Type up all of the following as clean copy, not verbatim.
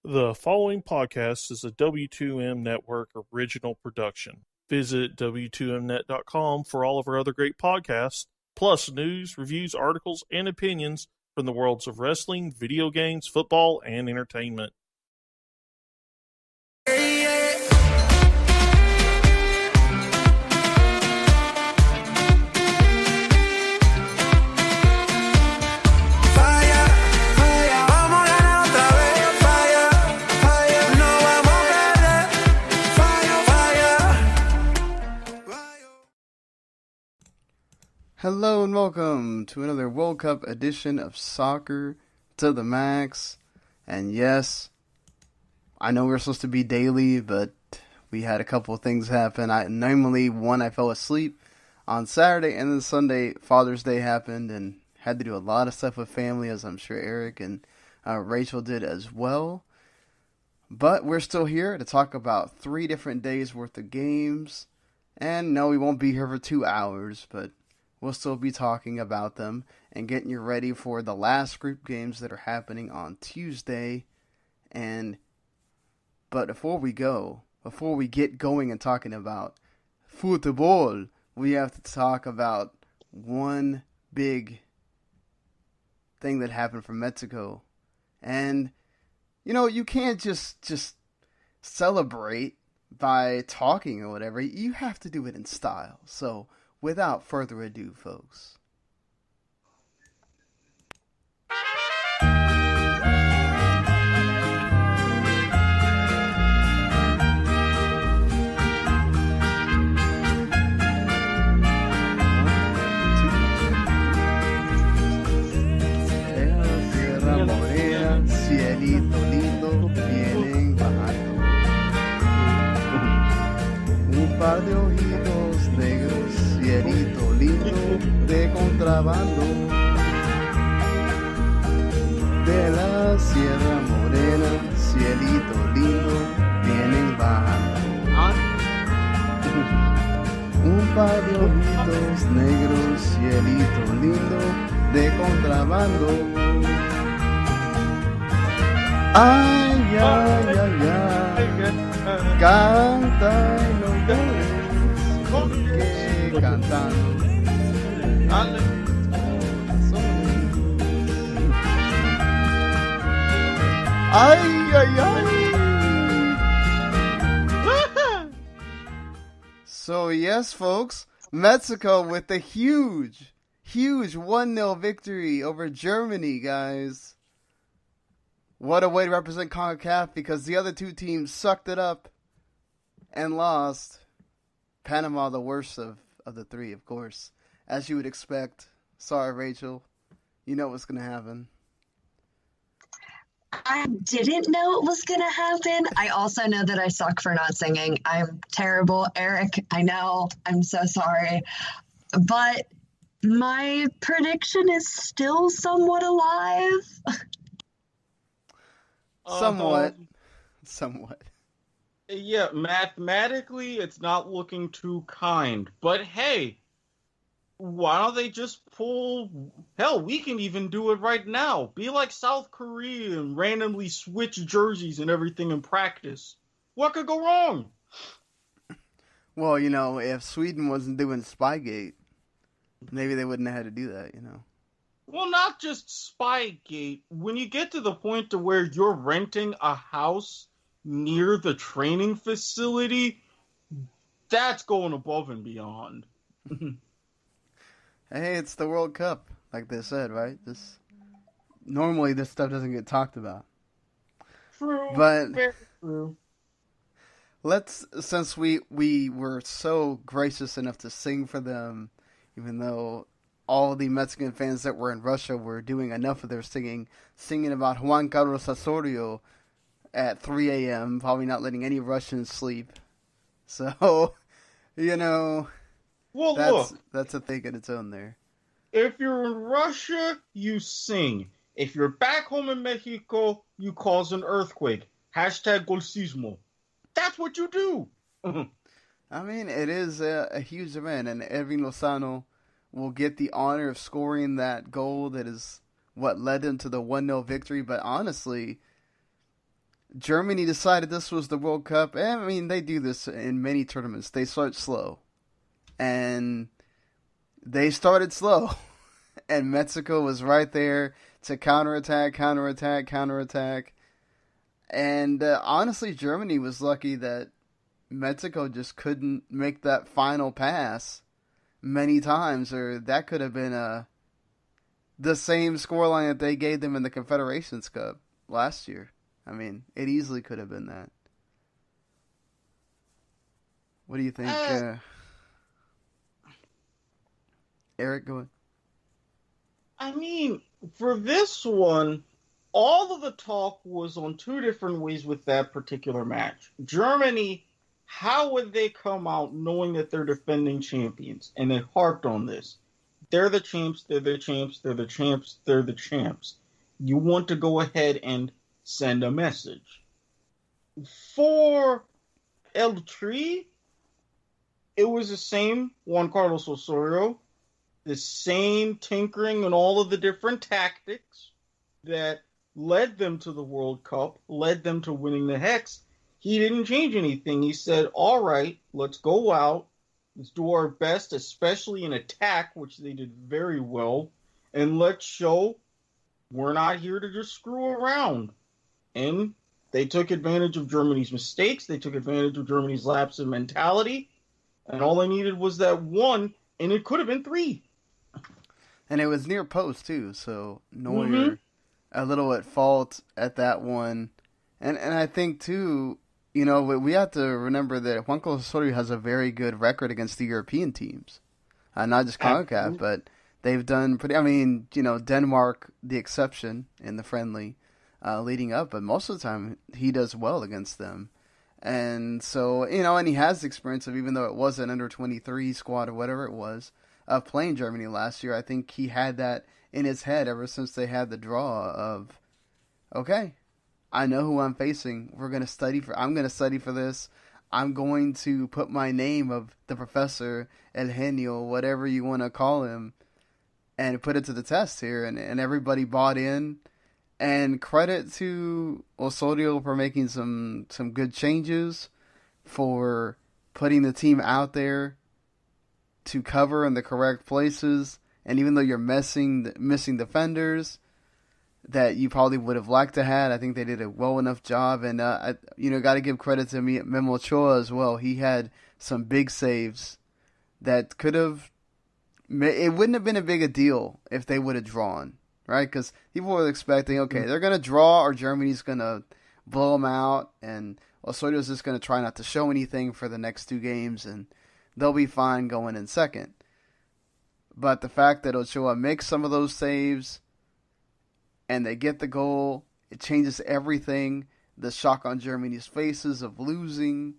The following podcast is a W2M Network original production. Visit W2Mnet.com for all of our other great podcasts, plus news, reviews, articles, and opinions from the worlds of wrestling, video games, football, and entertainment. Hello and welcome to another World Cup edition of Soccer to the Max. And yes, I know we're supposed to be daily, but we had a couple of things happen. I fell asleep on Saturday, and then Sunday, Father's Day happened, and had to do a lot of stuff with family, as I'm sure Erik and Rachel did as well. But we're still here to talk about 3 different days worth of games. And no, we won't be here for 2 hours, but we'll still be talking about them and getting you ready for the last group games that are happening on Tuesday. But before we get going and talking about football, we have to talk about one big thing that happened from Mexico. And, you can't just celebrate by talking or whatever. You have to do it in style. So, without further ado, folks. Tierra morena, cielito lindo, vienen bajando. Un par de ojitos negros, cielito lindo de contrabando. De la Sierra Morena, cielito lindo, vienen bajando. Un par de ojitos negros, cielito lindo de contrabando. Ay, ay, ay, ay, canta y no llores, porque cantando ay, ay, ay. So yes, folks, Mexico with a huge 1-0 victory over Germany, guys. What a way to represent CONCACAF, because the other 2 teams sucked it up and lost. Panama, the worst of the 3, of course. As you would expect. Sorry, Rachel. You know what's going to happen. I didn't know it was going to happen. I also know that I suck for not singing. I'm terrible. Erik, I know. I'm so sorry. But my prediction is still somewhat alive. Somewhat. Yeah, mathematically, it's not looking too kind. But hey, why don't they just pull... Hell, we can even do it right now. Be like South Korea and randomly switch jerseys and everything in practice. What could go wrong? Well, if Sweden wasn't doing Spygate, maybe they wouldn't have had to do that, Well, not just Spygate. When you get to the point to where you're renting a house near the training facility, that's going above and beyond. Hey, it's the World Cup, like they said, right? Normally this stuff doesn't get talked about. True, but very true. Since we were so gracious enough to sing for them, even though all the Mexican fans that were in Russia were doing enough of their singing about Juan Carlos Osorio at 3 a.m., probably not letting any Russians sleep. So, Well, that's a thing in its own there. If you're in Russia, you sing. If you're back home in Mexico, you cause an earthquake. Hashtag golcismo. That's what you do. I mean, it is a huge event, and Edwin Lozano will get the honor of scoring that goal that is what led them to the 1-0 victory. But honestly, Germany decided this was the World Cup. And, I mean, they do this in many tournaments. They start slow. And they started slow. And Mexico was right there to counterattack. And honestly, Germany was lucky that Mexico just couldn't make that final pass many times, or that could have been the same scoreline that they gave them in the Confederations Cup last year. I mean, it easily could have been that. What do you think? Eric, go ahead. I mean, for this one, all of the talk was on two different ways with that particular match. Germany, how would they come out knowing that they're defending champions? And they harped on this. They're the champs, they're the champs, they're the champs, they're the champs. You want to go ahead and send a message. For El Tri, it was the same Juan Carlos Osorio, the same tinkering and all of the different tactics that led them to the World Cup, led them to winning the Hex. He didn't change anything. He said, all right, let's go out, let's do our best, especially in attack, which they did very well, and let's show we're not here to just screw around. And they took advantage of Germany's mistakes. They took advantage of Germany's lapse in mentality. And all they needed was that one, and it could have been 3. And it was near post, too. So Neuer a little at fault at that one. And I think, too, you know, we have to remember that Juan Carlos Osorio has a very good record against the European teams. Not just CONCACAF, but they've done pretty... I mean, you know, Denmark, the exception in the friendly. Leading up, but most of the time he does well against them. And so, you know, and he has experience of, even though it was an under-23 squad or whatever it was, of playing Germany last year. I think he had that in his head ever since they had the draw of, okay, I know who I'm facing. I'm going to study for this. I'm going to put my name of the professor, El Genio, whatever you want to call him, and put it to the test here. And everybody bought in. And credit to Osorio for making some good changes, for putting the team out there to cover in the correct places. And even though you're missing defenders that you probably would have liked to have, I think they did a well enough job. And got to give credit to Memo Ochoa as well. He had some big saves that could have. It wouldn't have been a big a deal if they would have drawn. Right, because people were expecting, okay, they're going to draw or Germany's going to blow them out, and Osorio's just going to try not to show anything for the next 2 games, and they'll be fine going in second. But the fact that Ochoa makes some of those saves, and they get the goal, it changes everything. The shock on Germany's faces of losing,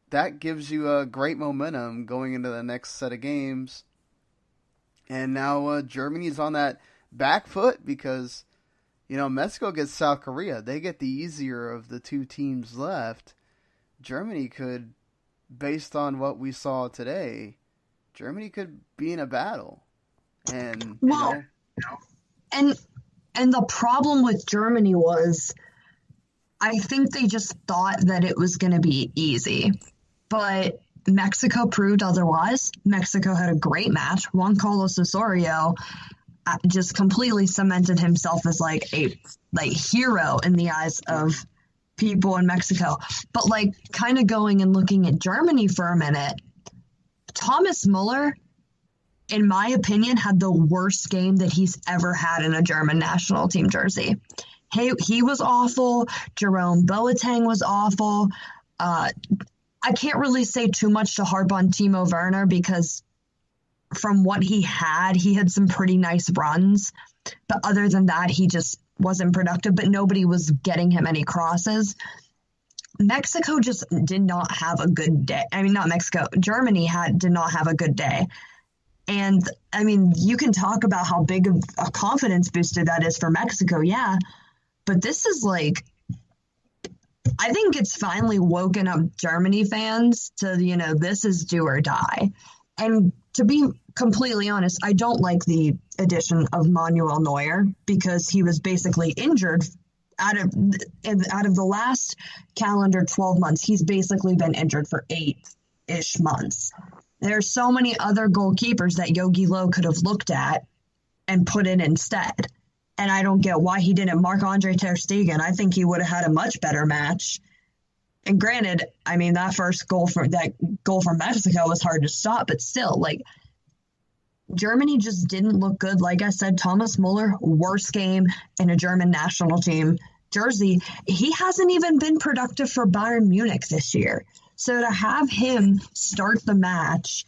that gives you a great momentum going into the next set of games. And now Germany's on that back foot because, you know, Mexico gets South Korea. They get the easier of the 2 teams left. Germany could, based on what we saw today, Germany could be in a battle. And and the problem with Germany was, I think they just thought that it was going to be easy, but Mexico proved otherwise. Mexico had a great match. Juan Carlos Osorio just completely cemented himself as a hero in the eyes of people in Mexico. But kind of going and looking at Germany for a minute, Thomas Muller, in my opinion, had the worst game that he's ever had in a German national team jersey. He was awful. Jerome Boateng was awful. I can't really say too much to harp on Timo Werner because from what he had some pretty nice runs. But other than that, he just wasn't productive, but nobody was getting him any crosses. Mexico just did not have a good day. I mean, not Mexico. Germany did not have a good day. And, I mean, you can talk about how big of a confidence booster that is for Mexico, yeah. But this is I think it's finally woken up Germany fans to, this is do or die. And to be completely honest, I don't like the addition of Manuel Neuer because he was basically injured out of the last calendar 12 months, he's basically been injured for 8-ish months. There's so many other goalkeepers that Yogi Low could have looked at and put in instead. And I don't get why he didn't. Marc-Andre Ter Stegen, I think he would have had a much better match. And granted, I mean, that goal from Mexico was hard to stop, but still, like, Germany just didn't look good. Like I said, Thomas Muller, worst game in a German national team jersey. He hasn't even been productive for Bayern Munich this year. So to have him start the match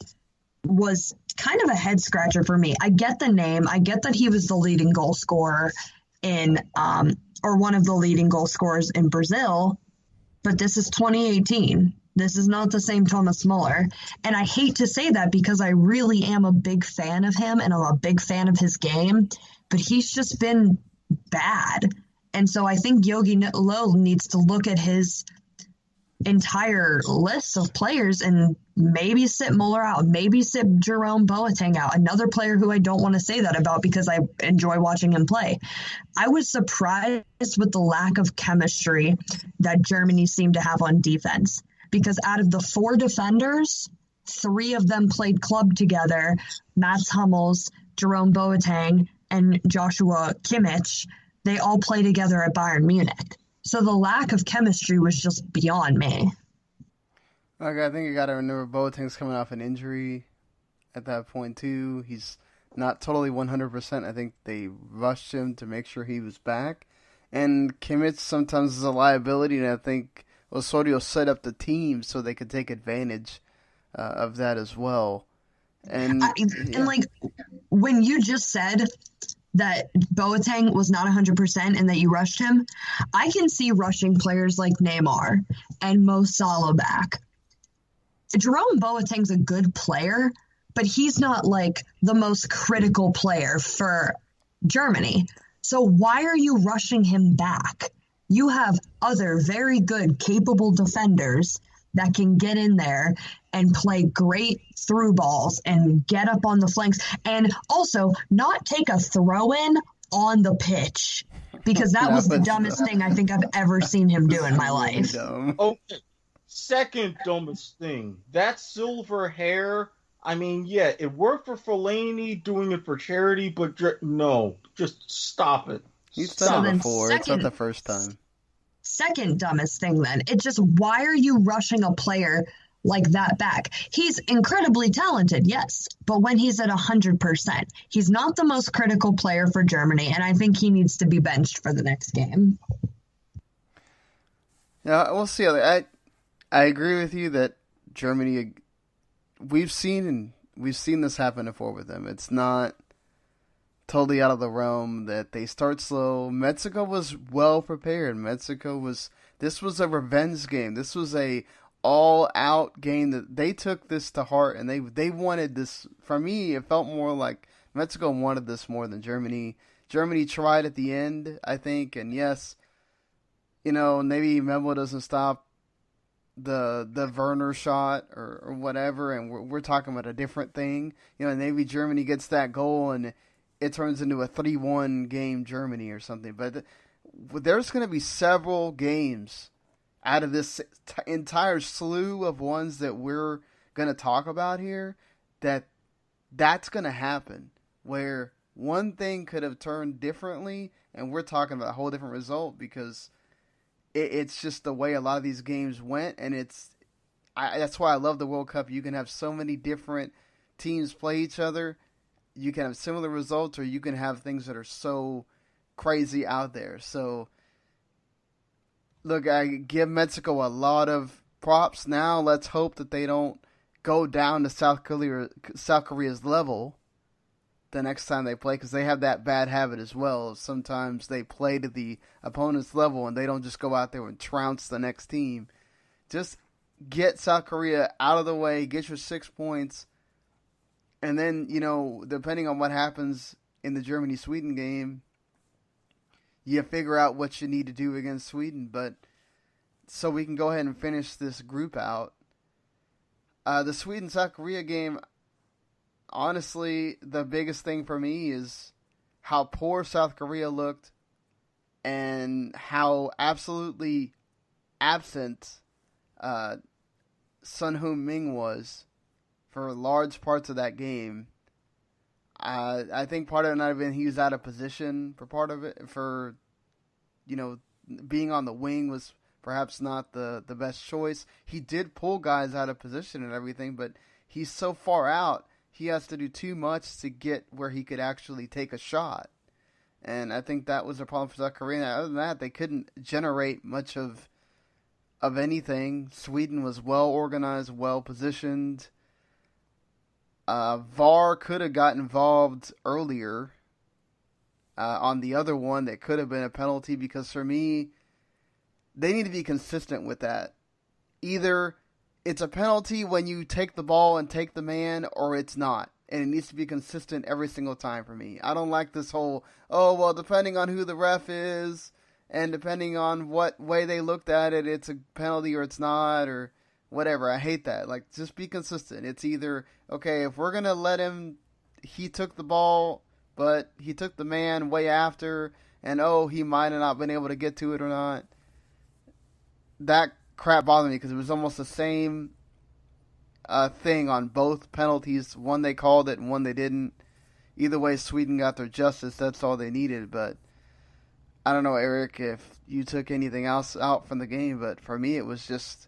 was kind of a head scratcher for me. I get the name. I get that he was the leading goal scorer or one of the leading goal scorers in Brazil, but this is 2018. This is not the same Thomas Muller. And I hate to say that because I really am a big fan of him and I'm a big fan of his game, but he's just been bad. And so I think Yogi Low needs to look at his entire list of players and maybe sit Muller out, maybe sit Jerome Boateng out, another player who I don't want to say that about because I enjoy watching him play. I was surprised with the lack of chemistry that Germany seemed to have on defense because out of the 4 defenders, 3 of them played club together, Mats Hummels, Jerome Boateng, and Joshua Kimmich. They all play together at Bayern Munich. So the lack of chemistry was just beyond me. Okay, I think you got to remember Boateng's coming off an injury at that point too. He's not totally 100%. I think they rushed him to make sure he was back. And Kimmich sometimes is a liability, and I think Osorio set up the team so they could take advantage of that as well. And like when you just said that Boateng was not 100% and that you rushed him, I can see rushing players like Neymar and Mo Salah back. Jerome Boateng's a good player, but he's not like the most critical player for Germany. So why are you rushing him back? You have other very good, capable defenders that can get in there and play great through balls and get up on the flanks and also not take a throw-in on the pitch because that was the dumbest thing I think I've ever seen him do in my life. Okay, second dumbest thing. That silver hair, I mean, yeah, it worked for Fellaini doing it for charity, but no, just stop it. He's done it before. It's not the first time. Second dumbest thing then. It's just, why are you rushing a player like that back? He's incredibly talented, yes, but when he's at 100%, he's not the most critical player for Germany, and I think he needs to be benched for the next game. Yeah, we'll see. I agree with you that Germany, we've seen this happen before with them. It's not totally out of the realm that they start slow. Mexico was well prepared. This was a revenge game. This was a all-out game that they took this to heart, and they wanted this. For me, it felt more like Mexico wanted this more than Germany. Germany tried at the end, I think, and yes, maybe Memo doesn't stop the Werner shot or whatever, and we're talking about a different thing. Maybe Germany gets that goal and it turns into a 3-1 game Germany or something. But there's going to be several games out of this entire slew of ones that we're going to talk about here that's going to happen, where one thing could have turned differently, and we're talking about a whole different result because it's just the way a lot of these games went, and that's why I love the World Cup. You can have so many different teams play each other. You can have similar results, or you can have things that are so crazy out there. So, look, I give Mexico a lot of props. Now, let's hope that they don't go down to South Korea's level the next time they play, because they have that bad habit as well. Sometimes they play to the opponent's level, and they don't just go out there and trounce the next team. Just get South Korea out of the way, get your 6 points. And then, depending on what happens in the Germany-Sweden game, you figure out what you need to do against Sweden. But so we can go ahead and finish this group out. The Sweden-South Korea game, honestly, the biggest thing for me is how poor South Korea looked and how absolutely absent Sun Heung-min was for large parts of that game. I think part of it might have been he was out of position for part of it. For, being on the wing was perhaps not the best choice. He did pull guys out of position and everything, but he's so far out, he has to do too much to get where he could actually take a shot. And I think that was a problem for South Korea. Other than that, they couldn't generate much of anything. Sweden was well organized, well positioned. VAR could have got involved earlier on the other one. That could have been a penalty, because for me, they need to be consistent with that. Either it's a penalty when you take the ball and take the man, or it's not. And it needs to be consistent every single time for me. I don't like this whole, depending on who the ref is, and depending on what way they looked at it, it's a penalty or it's not, or whatever. I hate that. Like, just be consistent. It's either, okay, if we're going to let him, he took the ball, but he took the man way after, and he might have not been able to get to it or not. That crap bothered me, because it was almost the same thing on both penalties. One they called it and one they didn't. Either way, Sweden got their justice. That's all they needed. But I don't know, Eric, if you took anything else out from the game, but for me it was just,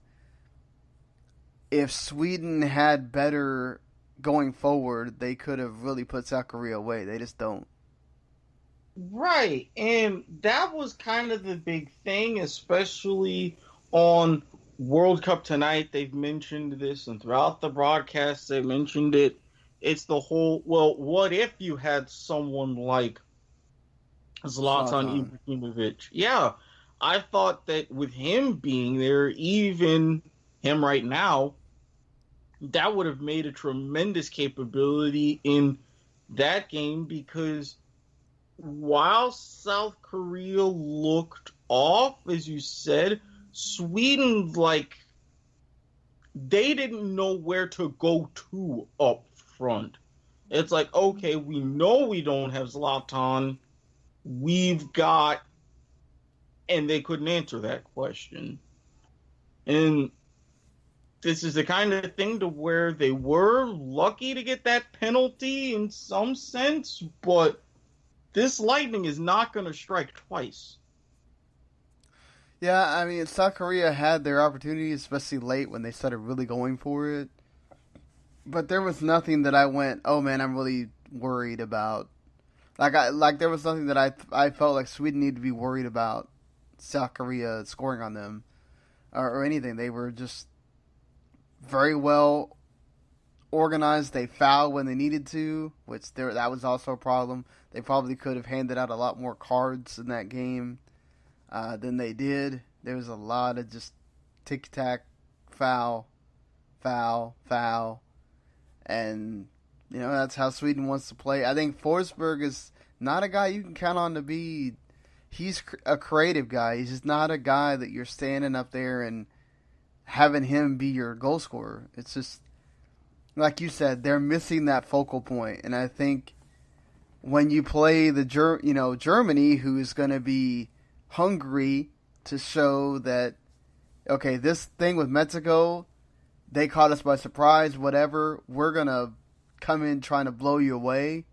if Sweden had better going forward, they could have really put South Korea away. They just don't. Right, and that was kind of the big thing, especially on World Cup tonight. They've mentioned this, and throughout the broadcast they mentioned it. It's the whole, what if you had someone like Zlatan Ibrahimovic? Yeah, I thought that with him being there, even him right now, that would have made a tremendous capability in that game, because while South Korea looked off, as you said, Sweden, they didn't know where to go to up front. It's like, okay, we know we don't have Zlatan. We've got... And they couldn't answer that question. And this is the kind of thing to where they were lucky to get that penalty in some sense, but this lightning is not going to strike twice. Yeah, I mean, South Korea had their opportunities, especially late when they started really going for it. But there was nothing that I went, oh man, I'm really worried about. There was nothing that I felt like Sweden needed to be worried about South Korea scoring on them or anything. They were just very well organized. They fouled when they needed to, that was also a problem. They probably could have handed out a lot more cards in that game than they did. There was a lot of just tic-tac, foul, foul, foul. And, that's how Sweden wants to play. I think Forsberg is not a guy you can count on to be... He's a creative guy. He's just not a guy that you're standing up there and having him be your goal scorer. It's just, like you said, they're missing that focal point. And I think when you play Germany, who is going to be hungry to show that, okay, this thing with Mexico, they caught us by surprise, whatever, we're going to come in trying to blow you away.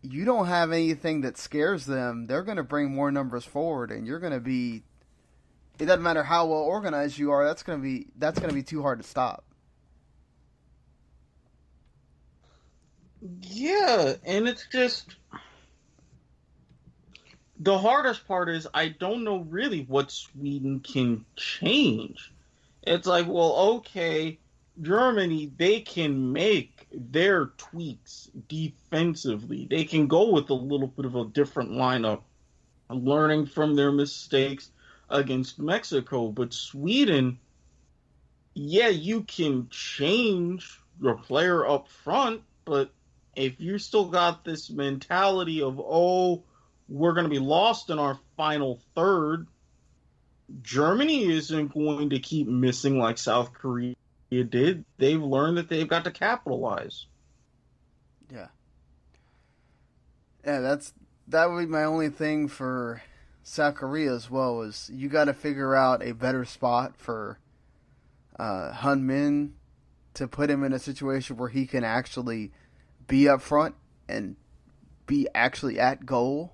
You don't have anything that scares them. They're going to bring more numbers forward, and you're going to be... It doesn't matter how well organized you are. That's going to be too hard to stop. Yeah, and it's just... The hardest part is I don't know really what Sweden can change. It's like, okay, Germany, they can make their tweaks defensively. They can go with a little bit of a different lineup, learning from their mistakes against Mexico. But Sweden, yeah, you can change your player up front, but if you still got this mentality of, we're going to be lost in our final third, Germany isn't going to keep missing like South Korea did. They've learned that they've got to capitalize. Yeah. Yeah, that would be my only thing for South Korea as well, is you got to figure out a better spot for Min to put him in a situation where he can actually be up front and be actually at goal.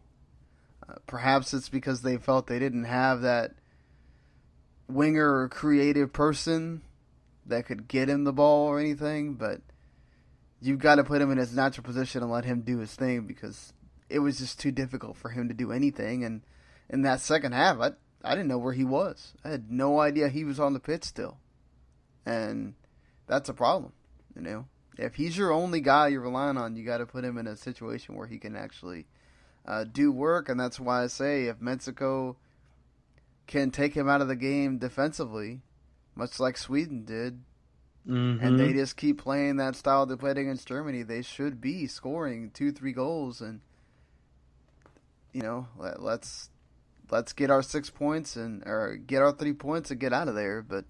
Perhaps it's because they felt they didn't have that winger or creative person that could get him the ball or anything, but you've got to put him in his natural position and let him do his thing, because it was just too difficult for him to do anything. And in that second half, I didn't know where he was. I had no idea he was on the pitch still. And that's a problem, you know. If he's your only guy you're relying on, you got to put him in a situation where he can actually do work. And that's why I say if Mexico can take him out of the game defensively, much like Sweden did, and they just keep playing that style they played against Germany, they should be scoring 2-3 goals. And, you know, let's get our 6 points or get our 3 points and get out of there. But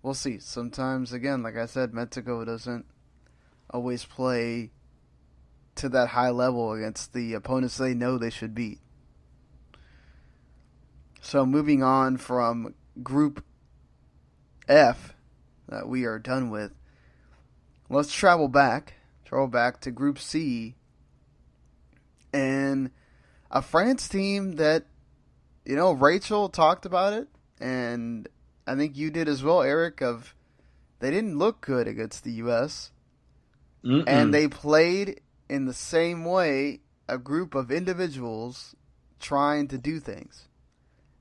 we'll see. Sometimes, again, like I said, Mexico doesn't always play to that high level against the opponents they know they should beat. So moving on from Group F that we are done with, let's travel back to Group C, and a France team that, you know, Rachel talked about it, and I think you did as well, Eric, of they didn't look good against the U.S., and they played in the same way, a group of individuals trying to do things.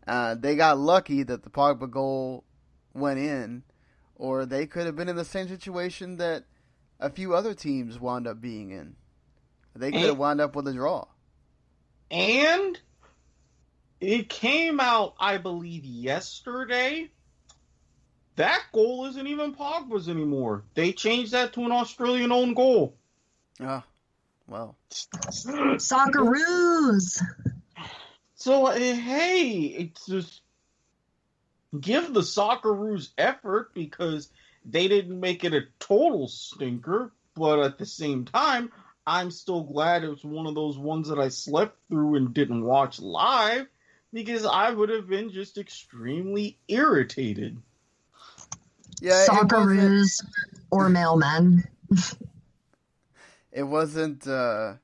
They got lucky that the Pogba goal went in, or they could have been in the same situation that a few other teams wound up being in. They could have wound up with a draw. And it came out, I believe, yesterday. That goal isn't even Pogba's anymore. They changed that to an Australian own goal. Oh, well. Socceroos! So, hey, it's just give the Socceroos effort, because they didn't make it a total stinker, but at the same time, I'm still glad it was one of those ones that I slept through and didn't watch live, because I would have been just extremely irritated. Yeah, Socceroos or mailmen. It wasn't the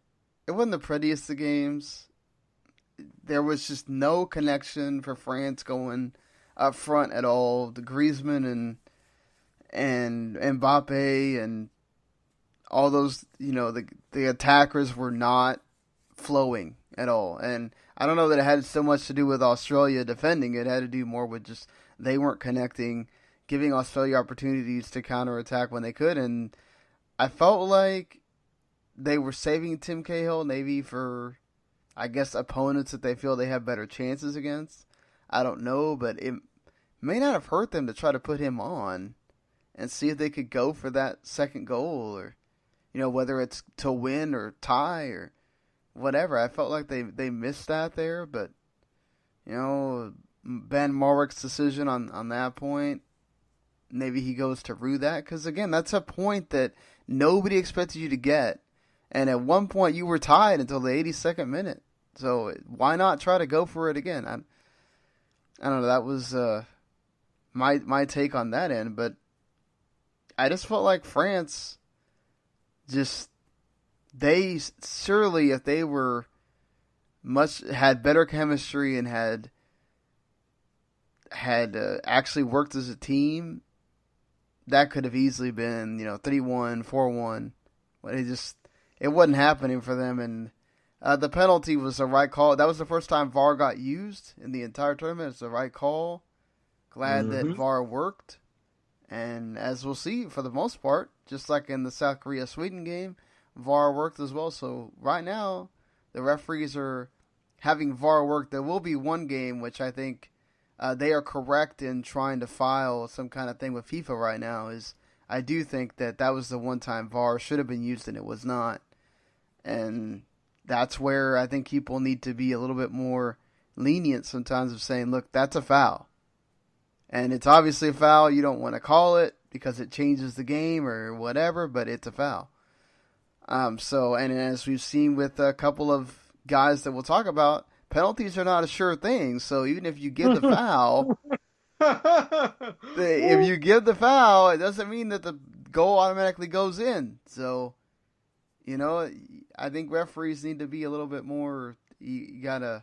prettiest of games. There was just no connection for France going up front at all. The Griezmann and Mbappe and all those, you know, the attackers were not flowing at all. And I don't know that it had so much to do with Australia defending. It had to do more with just they weren't connecting, giving Australia opportunities to counterattack when they could. And I felt like they were saving Tim Cahill maybe for, I guess, opponents that they feel they have better chances against. I don't know, but it may not have hurt them to try to put him on and see if they could go for that second goal, or, you know, whether it's to win or tie or whatever. I felt like they missed that there, but, you know, Ben Marwick's decision on that point, maybe he goes to rue that, because, again, that's a point that nobody expected you to get. And at one point, you were tied until the 82nd minute. So why not try to go for it again? I don't know. That was my take on that end. But I just felt like France they surely, if they were had better chemistry and had actually worked as a team, that could have easily been, 3-1, 4-1. But it wasn't happening for them. And the penalty was the right call. That was the first time VAR got used in the entire tournament. It's the right call. Glad that VAR worked. And as we'll see, for the most part, just like in the South Korea-Sweden game, VAR worked as well. So right now, the referees are having VAR work. There will be one game which I think they are correct in trying to file some kind of thing with FIFA right now. I do think that was the one time VAR should have been used and it was not. And that's where I think people need to be a little bit more lenient sometimes of saying, look, that's a foul. And it's obviously a foul. You don't want to call it because it changes the game or whatever, but it's a foul. And as we've seen with a couple of guys that we'll talk about, penalties are not a sure thing. So even if you give the foul, if you give the foul, it doesn't mean that the goal automatically goes in. So, I think referees need to be a little bit more. You gotta,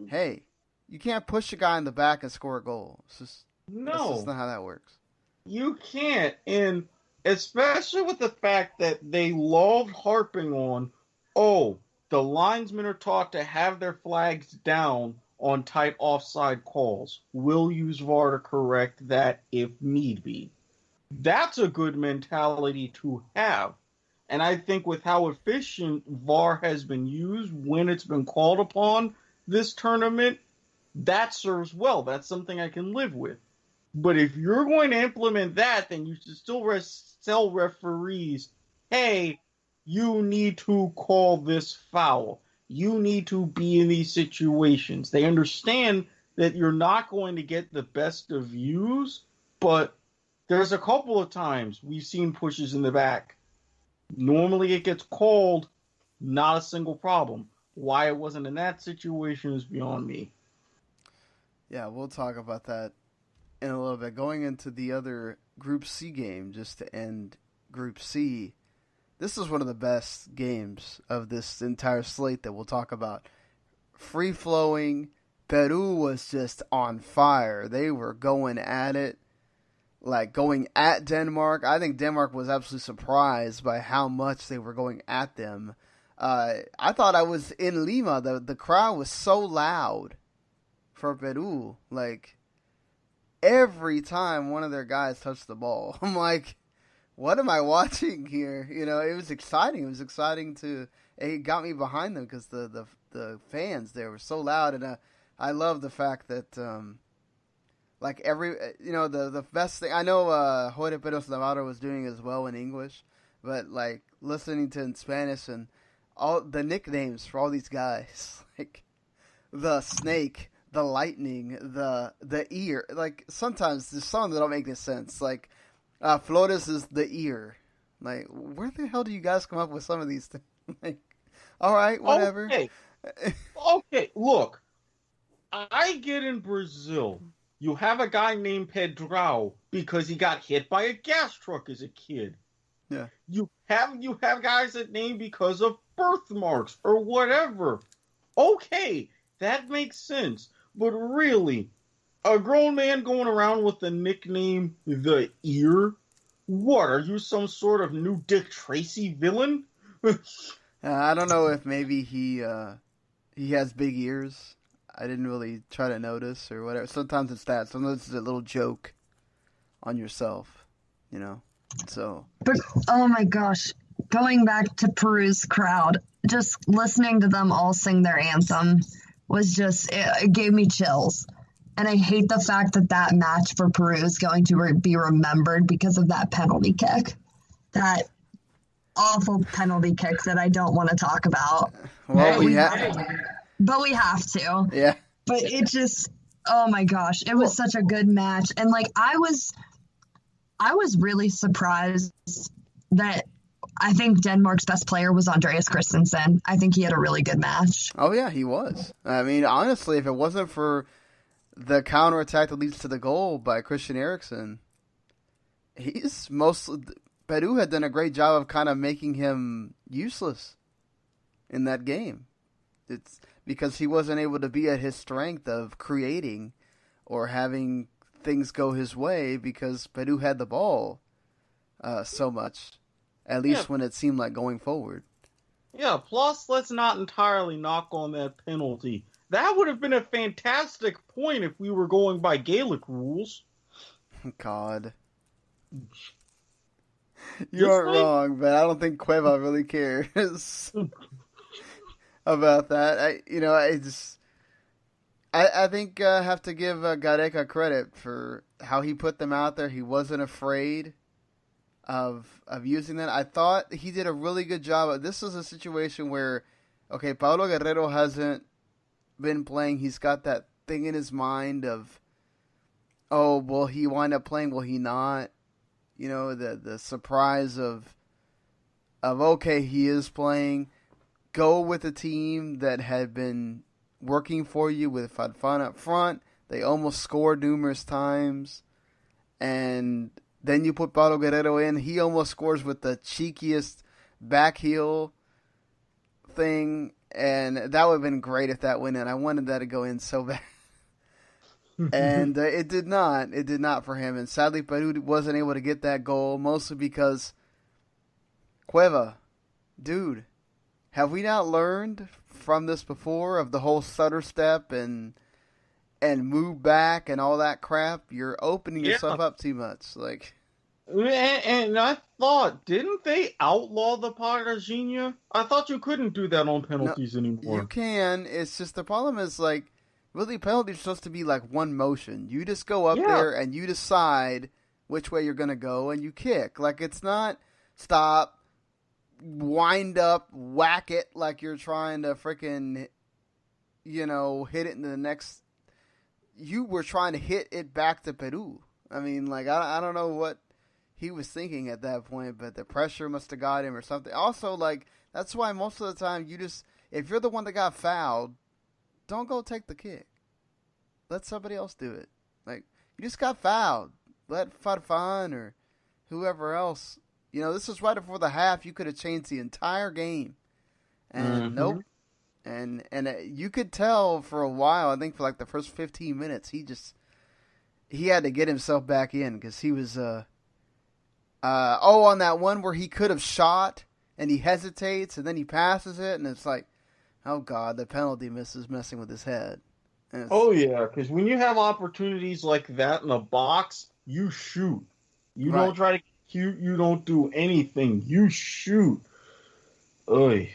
hey, you can't push a guy in the back and score a goal. That's just not how that works. You can't, and especially with the fact that they love harping on, the linesmen are taught to have their flags down on tight offside calls. We'll use VAR to correct that if need be. That's a good mentality to have. And I think with how efficient VAR has been used when it's been called upon this tournament, that serves well. That's something I can live with. But if you're going to implement that, then you should still tell referees, hey, you need to call this foul. You need to be in these situations. They understand that you're not going to get the best of views, but there's a couple of times we've seen pushes in the back. Normally it gets called, not a single problem. Why it wasn't in that situation is beyond me. Yeah, we'll talk about that in a little bit. Going into the other Group C game, just to end Group C, this is one of the best games of this entire slate that we'll talk about. Free-flowing. Peru was just on fire. They were going at it, like going at Denmark. I think Denmark was absolutely surprised by how much they were going at them. I thought I was in Lima. The crowd was so loud for Peru. Like, every time one of their guys touched the ball, I'm like, what am I watching here? It was exciting. It was exciting it got me behind them because the fans there were so loud. And I love the fact that, the best thing, I know Jorge Pedro Navarro was doing as well in English, but like listening to in Spanish and all the nicknames for all these guys, like the snake, the lightning, the ear. Like sometimes there's some that don't make any sense. Like Flores is the ear. Like, where the hell do you guys come up with some of these things? Like, all right, whatever. Okay, look, I get in Brazil. You have a guy named Pedro because he got hit by a gas truck as a kid. Yeah. You have guys that name because of birthmarks or whatever. Okay, that makes sense. But really, a grown man going around with the nickname The Ear? What, are you some sort of new Dick Tracy villain? I don't know if maybe he has big ears. I didn't really try to notice or whatever. Sometimes it's that. Sometimes it's a little joke on yourself, So. But, oh my gosh, going back to Peru's crowd, just listening to them all sing their anthem was just, it gave me chills. And I hate the fact that match for Peru is going to be remembered because of that penalty kick. That awful penalty kick that I don't want to talk about. Well, But we have to. Yeah. But it just, oh my gosh, it was such a good match. And like, I was really surprised that I think Denmark's best player was Andreas Christensen. I think he had a really good match. Oh yeah, he was. I mean, honestly, if it wasn't for the counterattack that leads to the goal by Christian Eriksen, Peru had done a great job of kind of making him useless in that game. It's because he wasn't able to be at his strength of creating or having things go his way because Peru had the ball so much, at least when it seemed like going forward. Yeah, plus let's not entirely knock on that penalty. That would have been a fantastic point if we were going by Gaelic rules. God. You aren't wrong, but I don't think Cueva really cares about that. I think I have to give Gareca credit for how he put them out there. He wasn't afraid of using that. I thought he did a really good job. This is a situation where, okay, Paulo Guerrero hasn't been playing. He's got that thing in his mind of, oh, will he wind up playing? Will he not? The surprise of okay, he is playing. go with a team that had been working for you with Farfan up front. They almost scored numerous times. And then you put Paulo Guerrero in. He almost scores with the cheekiest back heel thing. And that would have been great if that went in. I wanted that to go in so bad. And it did not. It did not for him. And sadly, Peru wasn't able to get that goal, mostly because Cueva, dude, have we not learned from this before of the whole stutter step and move back and all that crap? You're opening yourself up too much. Like, and I thought, didn't they outlaw the Parajinha? I thought you couldn't do that on penalties anymore. You can. It's just the problem is, like, really, penalties are supposed to be like one motion. You just go up there and you decide which way you're going to go and you kick. Like, it's not stop, wind up, whack it like you're trying to freaking, hit it into the next. You were trying to hit it back to Peru. I mean, like, I don't know what he was thinking at that point, but the pressure must have got him or something. Also, like, that's why most of the time if you're the one that got fouled, don't go take the kick. Let somebody else do it. Like, you just got fouled. Let Farfan or whoever else. This was right before the half. You could have changed the entire game. And nope. And you could tell for a while, I think for like the first 15 minutes, he had to get himself back in because he was, on that one where he could have shot and he hesitates and then he passes it and it's like, oh, God, the penalty miss is messing with his head. Oh, yeah, because when you have opportunities like that in a box, you shoot. You don't try to cute. You don't do anything. You shoot. Oy.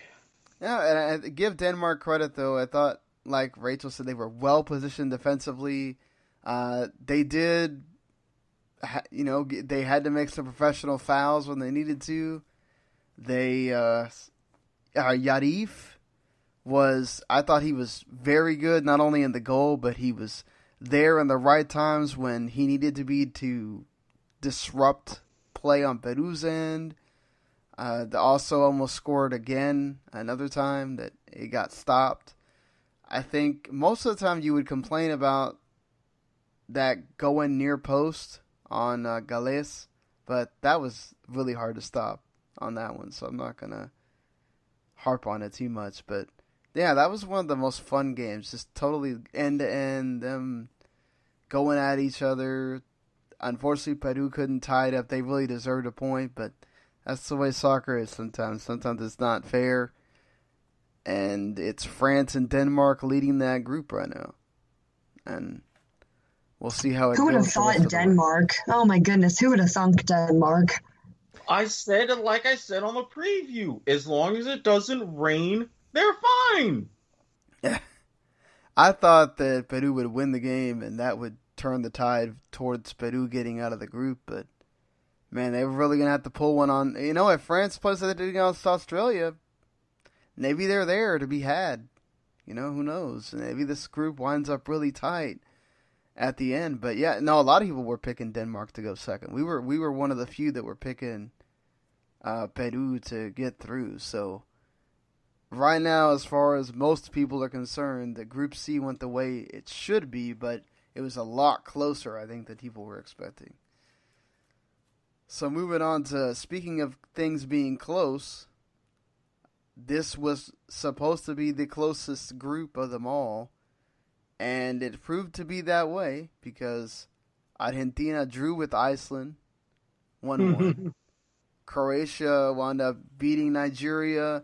Yeah, and I give Denmark credit, though. I thought, like Rachel said, they were well-positioned defensively. They did, they had to make some professional fouls when they needed to. Yarif I thought he was very good, not only in the goal, but he was there in the right times when he needed to be to disrupt play on Peru's end. They also almost scored again another time that it got stopped. I think most of the time you would complain about that going near post on Gales, but that was really hard to stop on that one, so I'm not going to harp on it too much, but yeah, that was one of the most fun games. Just totally end-to-end, them going at each other. Unfortunately, Peru couldn't tie it up. They really deserved a point, but that's the way soccer is sometimes. Sometimes it's not fair. And it's France and Denmark leading that group right now. And we'll see how it goes. Who would have thought Denmark? Oh my goodness, who would have thunk Denmark? I said it like I said on the preview. As long as it doesn't rain, they're fine. I thought that Peru would win the game and that would turn the tide towards Peru getting out of the group, but man, they were really going to have to pull one on. If France plays like they did against Australia, maybe they're there to be had. Who knows? Maybe this group winds up really tight at the end. But yeah, no, a lot of people were picking Denmark to go second. We were one of the few that were picking Peru to get through. So right now, as far as most people are concerned, the Group C went the way it should be, but it was a lot closer, I think, than people were expecting. So moving on to, speaking of things being close, this was supposed to be the closest group of them all, and it proved to be that way because Argentina drew with Iceland 1-1. Croatia wound up beating Nigeria.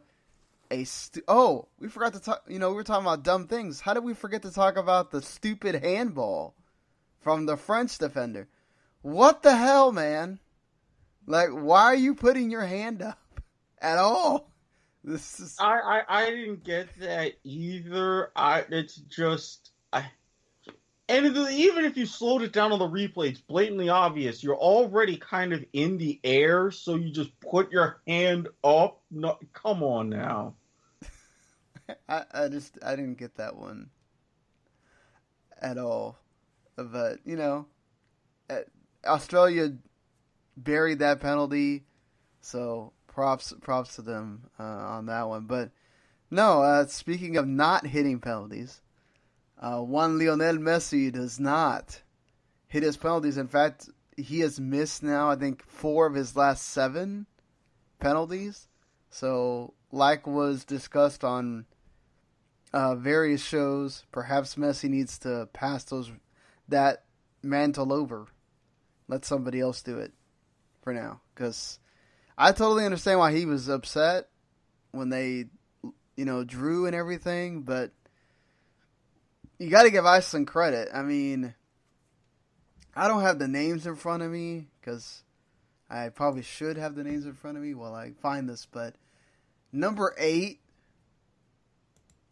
We forgot to talk, we were talking about dumb things. How did we forget to talk about the stupid handball from the French defender? What the hell, man? Like, why are you putting your hand up at all? This is... I didn't get that either. Even if you slowed it down on the replay, it's blatantly obvious. You're already kind of in the air, so you just put your hand up. No, come on now. I didn't get that one at all. But, Australia buried that penalty, so props to them on that one. But No, speaking of not hitting penalties, one Lionel Messi does not hit his penalties. In fact, he has missed now, I think, 4 of his last 7 penalties. So, like was discussed on various shows, perhaps Messi needs to pass that mantle over. Let somebody else do it for now. Because I totally understand why he was upset when they, drew and everything. But you got to give Iceland credit. I mean, I don't have the names in front of me because I probably should have the names in front of me while I find this. But number 8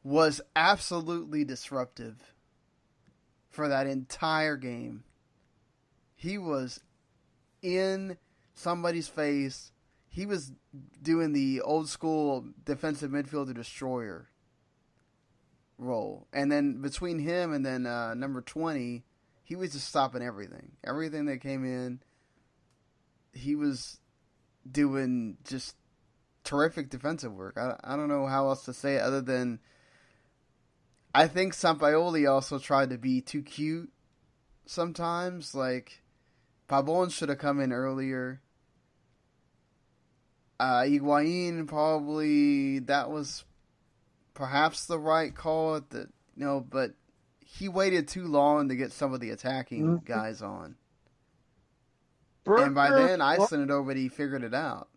was absolutely disruptive for that entire game. He was in somebody's face. He was doing the old school defensive midfielder destroyer role. And then between him and then number 20, he was just stopping everything. Everything that came in, he was doing just terrific defensive work. I don't know how else to say it other than I think Sampaoli also tried to be too cute sometimes. Like, Pabon should have come in earlier. Higuain, probably, that was perhaps the right call. But he waited too long to get some of the attacking guys on. And by then, Iceland had already figured it out.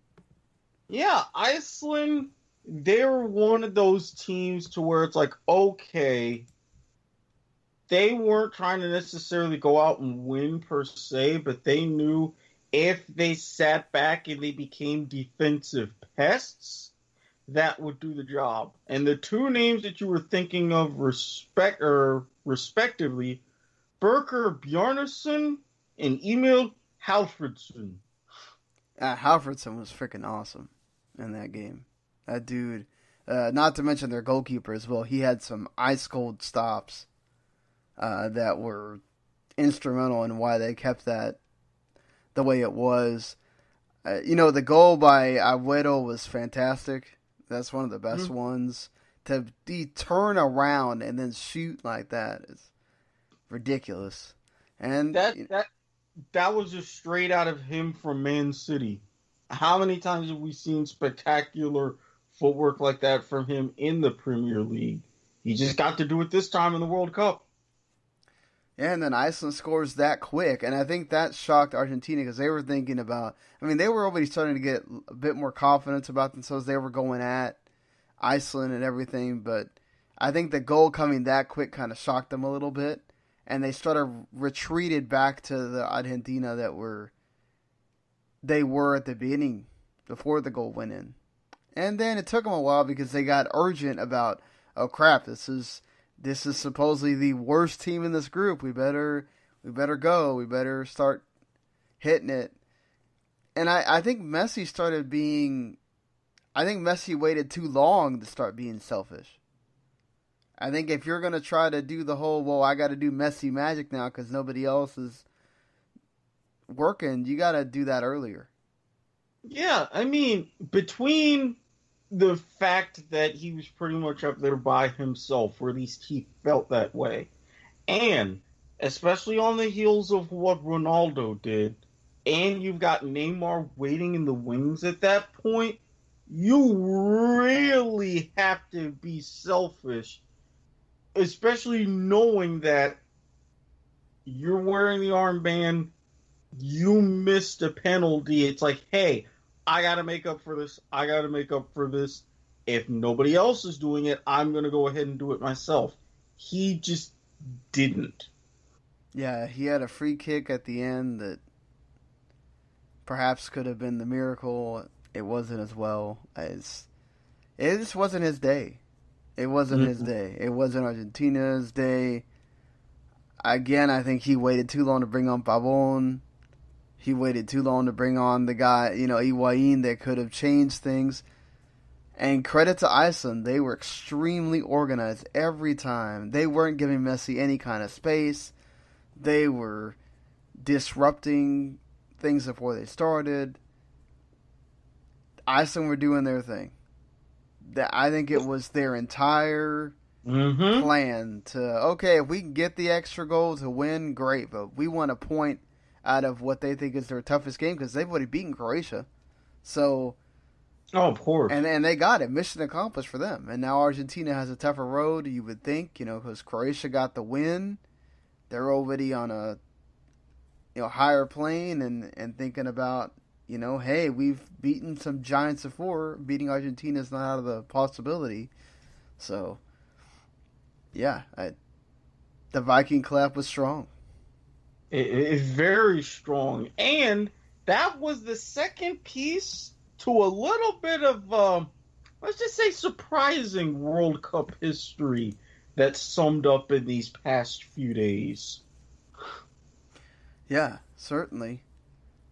Yeah, Iceland, they're one of those teams to where it's like, okay, they weren't trying to necessarily go out and win per se, but they knew if they sat back and they became defensive pests, that would do the job. And the 2 names that you were thinking of respectively, Birker Bjarnason and Emil Halfredsson. Halfredsson was freaking awesome in that game. That dude, not to mention their goalkeeper as well, he had some ice cold stops that were instrumental in why they kept that the way it was. The goal by Agüero was fantastic. That's one of the best ones. To turn around and then shoot like that is ridiculous. And that was just straight out of him from Man City. How many times have we seen spectacular footwork like that from him in the Premier League? He just got to do it this time in the World Cup. Yeah, and then Iceland scores that quick. And I think that shocked Argentina because they were thinking about... they were already starting to get a bit more confidence about themselves. They were going at Iceland and everything. But I think the goal coming that quick kind of shocked them a little bit. And they started retreated back to the Argentina they were at the beginning before the goal went in. And then it took them a while because they got urgent about, oh crap, this is supposedly the worst team in this group. We better go. We better start hitting it. And I think Messi waited too long to start being selfish. I think if you're going to try to do the whole, I got to do Messi magic now because nobody else is working, you got to do that earlier. Yeah, between the fact that he was pretty much up there by himself, or at least he felt that way, and especially on the heels of what Ronaldo did, and you've got Neymar waiting in the wings at that point, you really have to be selfish, especially knowing that you're wearing the armband, you missed a penalty. It's like, hey, I got to make up for this. I got to make up for this. If nobody else is doing it, I'm going to go ahead and do it myself. He just didn't. Yeah, he had a free kick at the end that perhaps could have been the miracle. It wasn't as well. It just wasn't his day. It wasn't his day. It wasn't Argentina's day. Again, I think he waited too long to bring on Pabon. He waited too long to bring on the guy, Higuain, that could have changed things. And credit to Iceland, they were extremely organized every time. They weren't giving Messi any kind of space. They were disrupting things before they started. Iceland were doing their thing. I think it was their entire plan to, okay, if we can get the extra goal to win, great, but we want a point out of what they think is their toughest game because they've already beaten Croatia. So, of course. And they got it. Mission accomplished for them. And now Argentina has a tougher road, you would think, because Croatia got the win. They're already on a higher plane and thinking about, hey, we've beaten some giants before. Beating Argentina is not out of the possibility. So, yeah, the Viking clap was strong. It is very strong. And that was the second piece to a little bit of, let's just say, surprising World Cup history that summed up in these past few days. Yeah, certainly.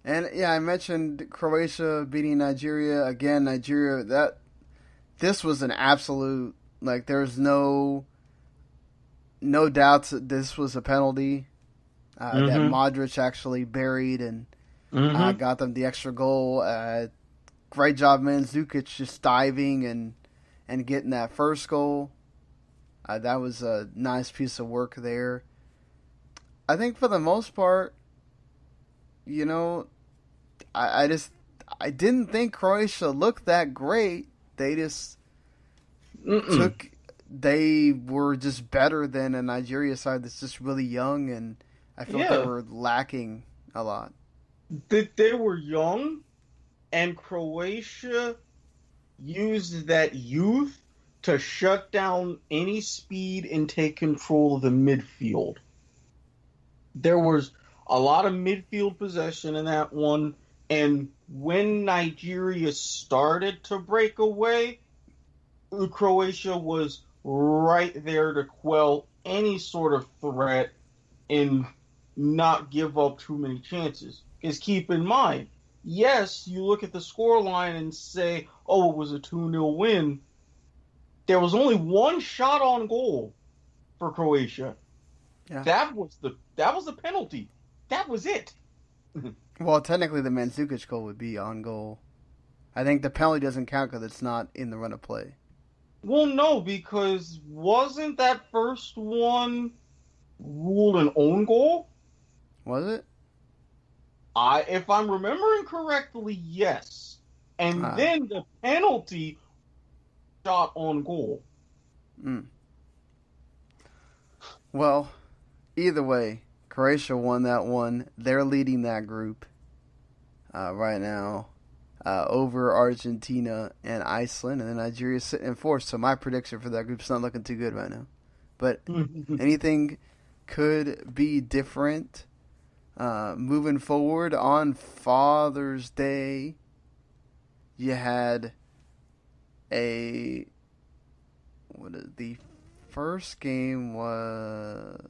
And, yeah, I mentioned Croatia beating Nigeria. Again, Nigeria, this was an absolute, there's no doubts that this was a penalty that Modric actually buried and got them the extra goal. Great job, Mandzukic, just diving and getting that first goal. That was a nice piece of work there. I think for the most part, I didn't think Croatia looked that great. They just they were just better than a Nigeria side that's just really young, and I felt they were lacking a lot. They were young, and Croatia used that youth to shut down any speed and take control of the midfield. There was a lot of midfield possession in that one, and when Nigeria started to break away, Croatia was right there to quell any sort of threat and not give up too many chances. Because keep in mind, yes, you look at the scoreline and say, oh, it was a 2-0 win. There was only one shot on goal for Croatia. Yeah. That was the penalty. That was it. Well, technically the Mandzukic goal would be on goal. I think the penalty doesn't count because it's not in the run of play. Well, no, because wasn't that first one ruled an own goal? Was it? If I'm remembering correctly, yes. And then the penalty shot on goal. Well, either way, Croatia won that one. They're leading that group right now over Argentina and Iceland, and then Nigeria's sitting in fourth. So my prediction for that group's not looking too good right now. But anything could be different moving forward. On Father's Day, you had the first game was...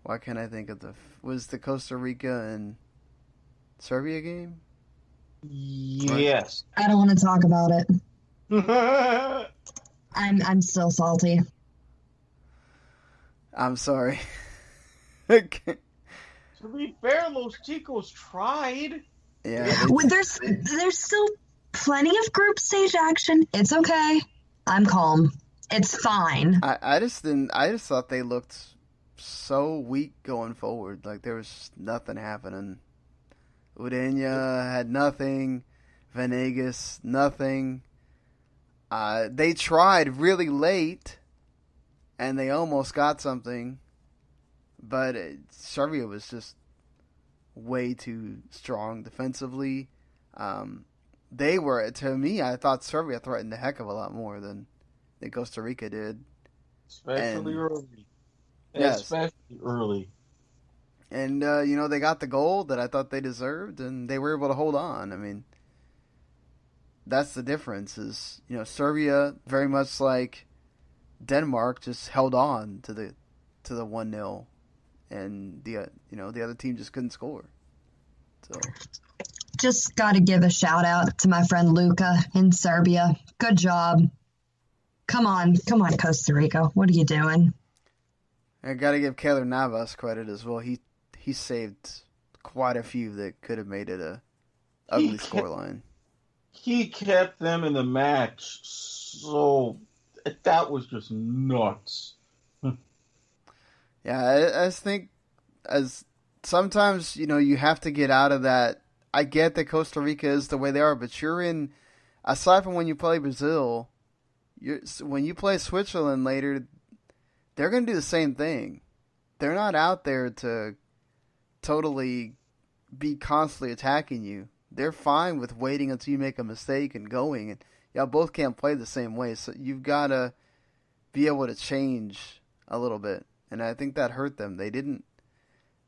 Why can't I think of was the Costa Rica and Serbia game? Yes. I don't want to talk about it. I'm still salty. I'm sorry. To be fair, Los Chicos tried. Yeah. Well, there's still plenty of group stage action. It's okay. I'm calm. It's fine. I just thought they looked so weak going forward. There was nothing happening. Udenya had nothing. Venegas, nothing. They tried really late, and they almost got something. But Serbia was just way too strong defensively. They were, to me, I thought Serbia threatened a heck of a lot more than Costa Rica did. Especially early. Yes. Especially early. And, they got the goal that I thought they deserved, and they were able to hold on. I mean, that's the difference is, Serbia, very much like Denmark, just held on to the 1-0, and the other team just couldn't score. So, just got to give a shout out to my friend Luka in Serbia. Good job. Come on, Costa Rica. What are you doing? I got to give Keylor Navas credit as well. He saved quite a few that could have made it a ugly scoreline. he kept them in the match. So that was just nuts. Yeah, I just think as sometimes, you have to get out of that. I get that Costa Rica is the way they are, but you're in, aside from when you play Brazil, when you play Switzerland later, they're going to do the same thing. They're not out there to totally be constantly attacking you. They're fine with waiting until you make a mistake and going. And y'all both can't play the same way, so you've got to be able to change a little bit. And I think that hurt them.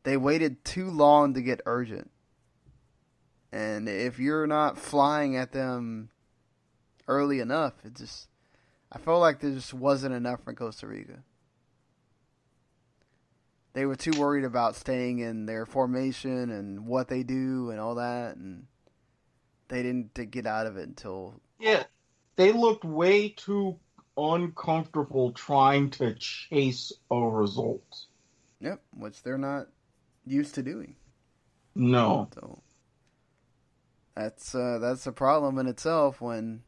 They waited too long to get urgent. And if you're not flying at them early enough, I felt like there just wasn't enough from Costa Rica. They were too worried about staying in their formation and what they do and all that, and they didn't get out of it until... Yeah, they looked way too uncomfortable trying to chase a result. Yep, which they're not used to doing. No. So that's a problem in itself when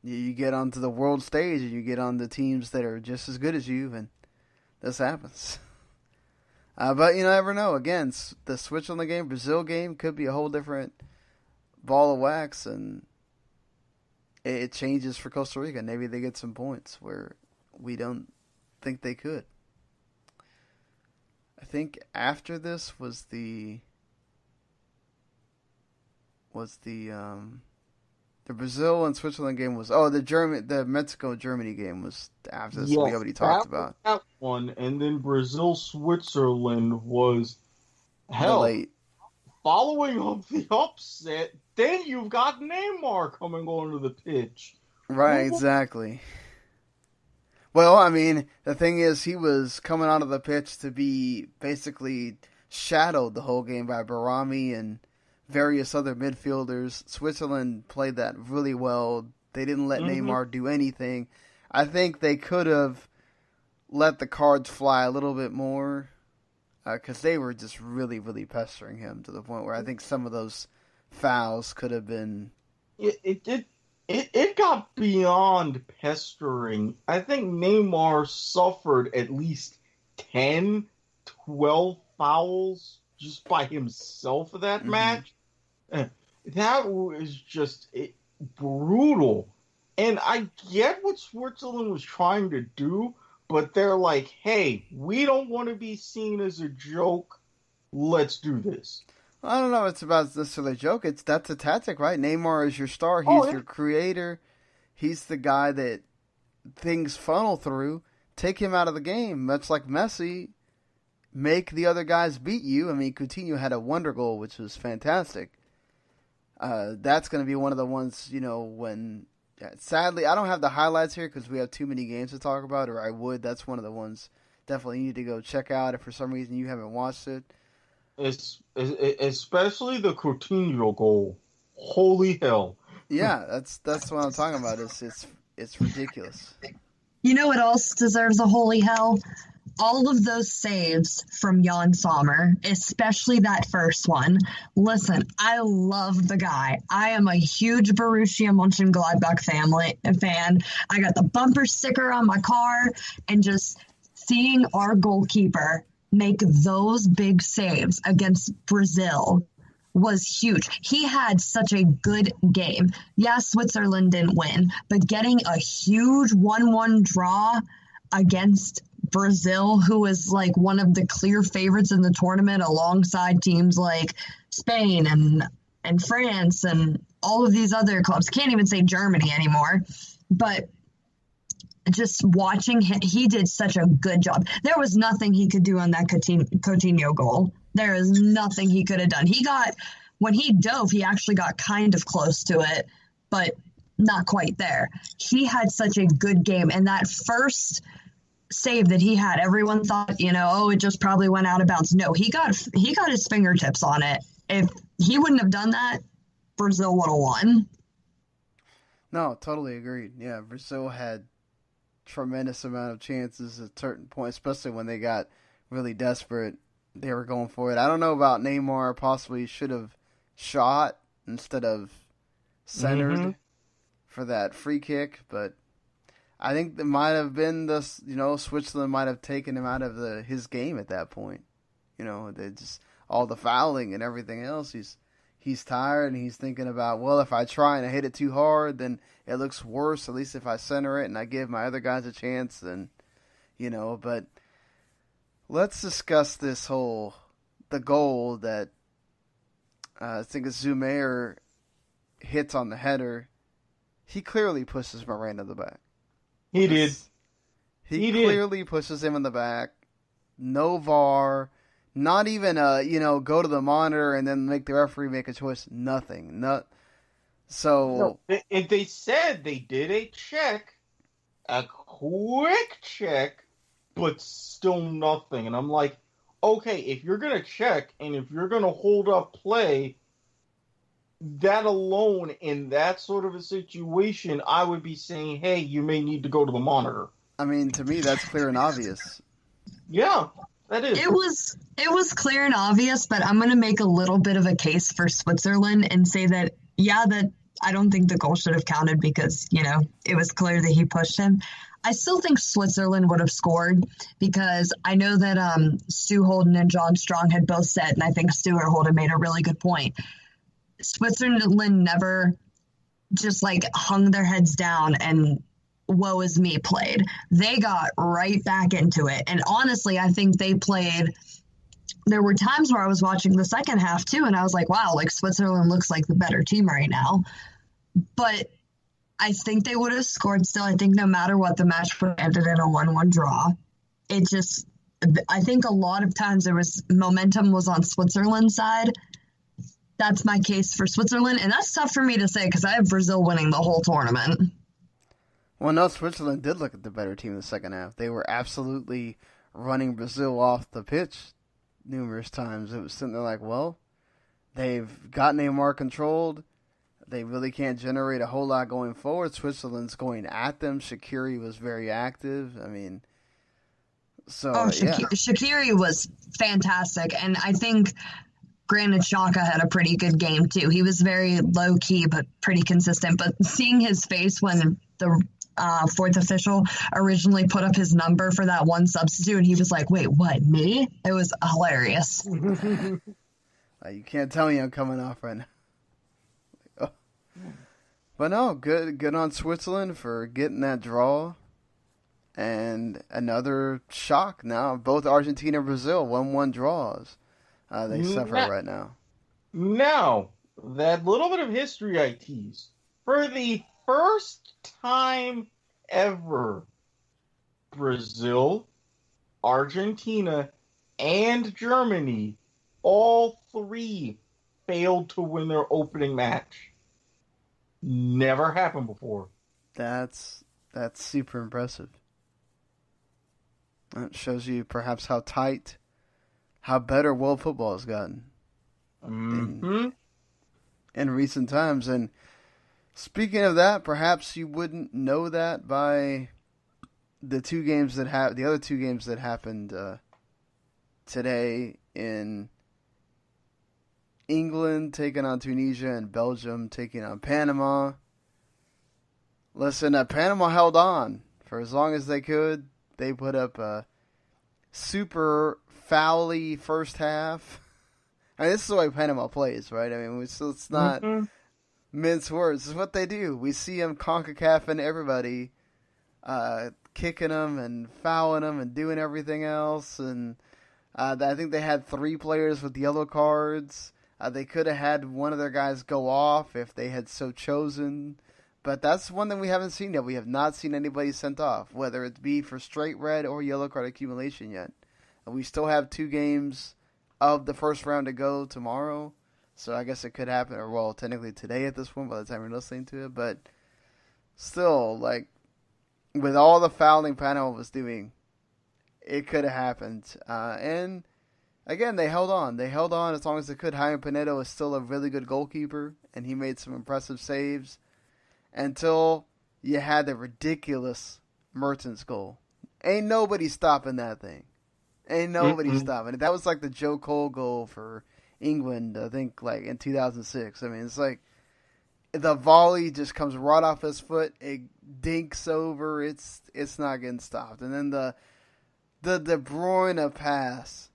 you get onto the world stage and you get on the teams that are just as good as you, and this happens. But you never know. Again, the Switzerland game, Brazil game could be a whole different ball of wax, and it changes for Costa Rica. Maybe they get some points where we don't think they could. I think after this was the Brazil and Switzerland game was the Mexico Germany game was after this. Yes, we already talked about that one, and then Brazil Switzerland was late. Following up the upset. Then you've got Neymar coming onto the pitch. Right, exactly. Well, I mean, the thing is, he was coming onto the pitch to be basically shadowed the whole game by Barami and various other midfielders. Switzerland played that really well. They didn't let Neymar do anything. I think they could have let the cards fly a little bit more because they were just really, really pestering him to the point where I think some of those fouls could have been... It got beyond pestering. I think Neymar suffered at least 10, 12 fouls just by himself for that match. That was just brutal. And I get what Switzerland was trying to do, but they're like, hey, we don't want to be seen as a joke. Let's do this. I don't know if it's about necessarily a joke. That's a tactic, right? Neymar is your star. He's your creator. He's the guy that things funnel through. Take him out of the game, much like Messi. Make the other guys beat you. I mean, Coutinho had a wonder goal, which was fantastic. That's going to be one of the ones, when... Sadly, I don't have the highlights here because we have too many games to talk about, or I would. That's one of the ones definitely you need to go check out if for some reason you haven't watched it. Especially the Coutinho goal. Holy hell. Yeah, that's what I'm talking about. It's ridiculous. You know what else deserves a holy hell? All of those saves from Jan Sommer, especially that first one. Listen, I love the guy. I am a huge Borussia Mönchengladbach fan. I got the bumper sticker on my car, and just seeing our goalkeeper make those big saves against Brazil was huge. He had such a good game. Yes, Switzerland didn't win, but getting a huge 1-1 draw against Brazil, who is like one of the clear favorites in the tournament alongside teams like Spain and France and all of these other clubs. Can't even say Germany anymore. But just watching him, he did such a good job. There was nothing he could do on that Coutinho goal. There is nothing he could have done. When he dove, he actually got kind of close to it, but not quite there. He had such a good game. And that first save that he had, everyone thought, it just probably went out of bounds. No, he got his fingertips on it. If he wouldn't have done that, Brazil would have won. No, totally agreed. Yeah, Brazil had tremendous amount of chances at certain points, especially when they got really desperate. They were going for it. I don't know about Neymar. Possibly should have shot instead of centered for that free kick, but I think that might have been Switzerland might have taken him out of his game at that point. They just all the fouling and everything else. He's tired and he's thinking about, well, if I try and I hit it too hard, then it looks worse. At least if I center it and I give my other guys a chance, then But let's discuss the goal that I think Zumair hits on the header. He clearly pushes Miranda in the back. He did. He clearly pushes him in the back. No VAR. Not even go to the monitor and then make the referee make a choice. Nothing. So they said they did a check, a quick check, but still nothing. And I'm like, okay, if you're gonna check and if you're gonna hold up play, that alone in that sort of a situation, I would be saying, hey, you may need to go to the monitor. I mean, to me, that's clear and obvious. Yeah, that is. It was clear and obvious, but I'm going to make a little bit of a case for Switzerland and say that I don't think the goal should have counted because, it was clear that he pushed him. I still think Switzerland would have scored because I know that Stu Holden and John Strong had both said, and I think Stuart Holden made a really good point. Switzerland never just hung their heads down and woe is me played. They got right back into it. And honestly, I think there were times where I was watching the second half too, and I was like, wow, Switzerland looks like the better team right now. But I think they would have scored still. I think no matter what, the match would have ended in a 1-1 draw. I think a lot of times momentum was on Switzerland's side. That's my case for Switzerland, and that's tough for me to say because I have Brazil winning the whole tournament. Well, no, Switzerland did look at the better team in the second half. They were absolutely running Brazil off the pitch numerous times. It was sitting there like, well, they've got Neymar controlled. They really can't generate a whole lot going forward. Switzerland's going at them. Shaqiri was very active. I mean, Shaqiri was fantastic, and I think granted, Xhaka had a pretty good game, too. He was very low-key, but pretty consistent. But seeing his face when the fourth official originally put up his number for that one substitute, and he was like, wait, what, me? It was hilarious. You can't tell me I'm coming off right now. But no, good on Switzerland for getting that draw. And another shock now. Both Argentina and Brazil 1-1 draws. They suffer right now. Now, that little bit of history I teased. For the first time ever, Brazil, Argentina, and Germany, all three failed to win their opening match. Never happened before. That's super impressive. That shows you perhaps how better world football has gotten in recent times. And speaking of that, perhaps you wouldn't know that by the other two games that happened today in England taking on Tunisia and Belgium taking on Panama. Listen, Panama held on for as long as they could. They put up a super foul-y first half. I mean, this is the way Panama plays, right? I mean, let's not mince words. This is what they do. We see them CONCACAF and everybody kicking them and fouling them and doing everything else. And I think they had 3 players with yellow cards. They could have had one of their guys go off if they had so chosen. But that's one thing we haven't seen yet. We have not seen anybody sent off, whether it be for straight red or yellow card accumulation yet. And we still have 2 games of the first round to go tomorrow. So I guess it could happen, or well, technically today at this point by the time you're listening to it. But still, with all the fouling Panama was doing, it could have happened. And again, they held on. They held on as long as they could. Jaime Pinedo is still a really good goalkeeper, and he made some impressive saves until you had the ridiculous Mertens goal. Ain't nobody stopping that thing. Ain't nobody stopping it. That was like the Joe Cole goal for England, I think, in 2006. I mean, it's the volley just comes right off his foot. It dinks over. It's not getting stopped. And then the De Bruyne pass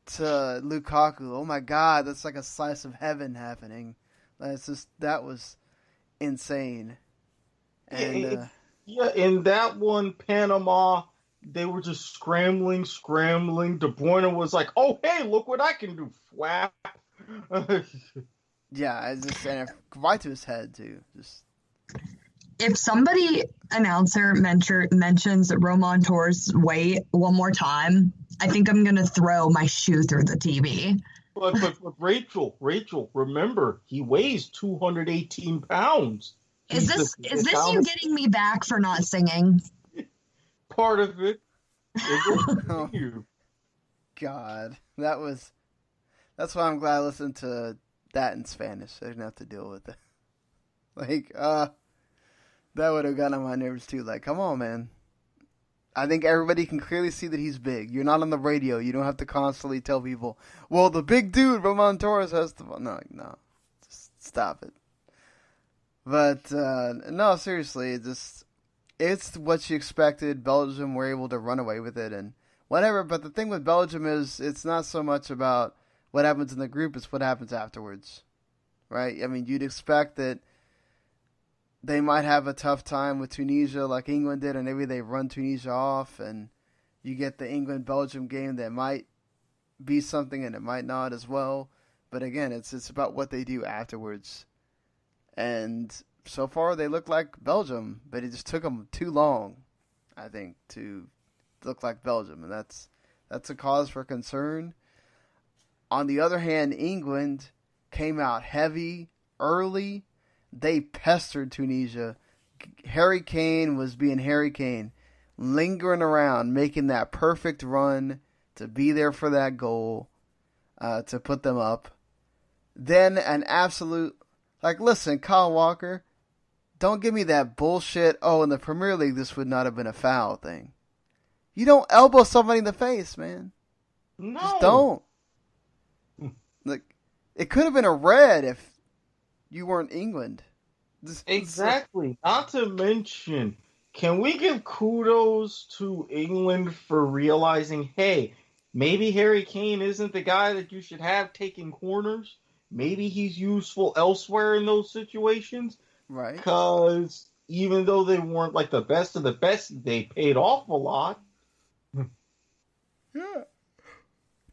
to Lukaku. Oh my God, that's like a slice of heaven happening. That was insane. And in that one, Panama, they were just scrambling. De Bruyne was like, "Oh hey, look what I can do!" Flap. Yeah, and right to his head too. Just if somebody announcer mentions Roman Torres' weight one more time, I think I'm gonna throw my shoe through the TV. But Rachel, remember he weighs 218 pounds. Is this you getting me back for not singing? Part of it. Oh, God, that's why I'm glad I listened to that in Spanish. I didn't have to deal with it. Like, that would have gotten on my nerves too. Like, come on, man. I think everybody can clearly see that he's big. You're not on the radio. You don't have to constantly tell people, well, the big dude, Roman Torres, has to... No. Just stop it. But, no, seriously, it's what you expected. Belgium were able to run away with it and whatever. But the thing with Belgium is it's not so much about what happens in the group, it's what happens afterwards. Right? I mean, you'd expect that they might have a tough time with Tunisia like England did, and maybe they run Tunisia off, and you get the England-Belgium game that might be something and it might not as well. But again, it's about what they do afterwards. And so far they look like Belgium, but it just took them too long, I think, to look like Belgium, and that's a cause for concern. On the other hand, England came out heavy early. They pestered Tunisia. Harry Kane was being Harry Kane, lingering around, making that perfect run to be there for that goal, to put them up. Then an absolute, like, listen, Kyle Walker, don't give me that bullshit, oh, in the Premier League this would not have been a foul thing. You don't elbow somebody in the face, man. No. Just don't. Like, it could have been a red if you weren't England. Exactly. Not to mention, can we give kudos to England for realizing, hey, maybe Harry Kane isn't the guy that you should have taking corners. Maybe he's useful elsewhere in those situations. Right. Because even though they weren't like the best of the best, they paid off a lot. Yeah.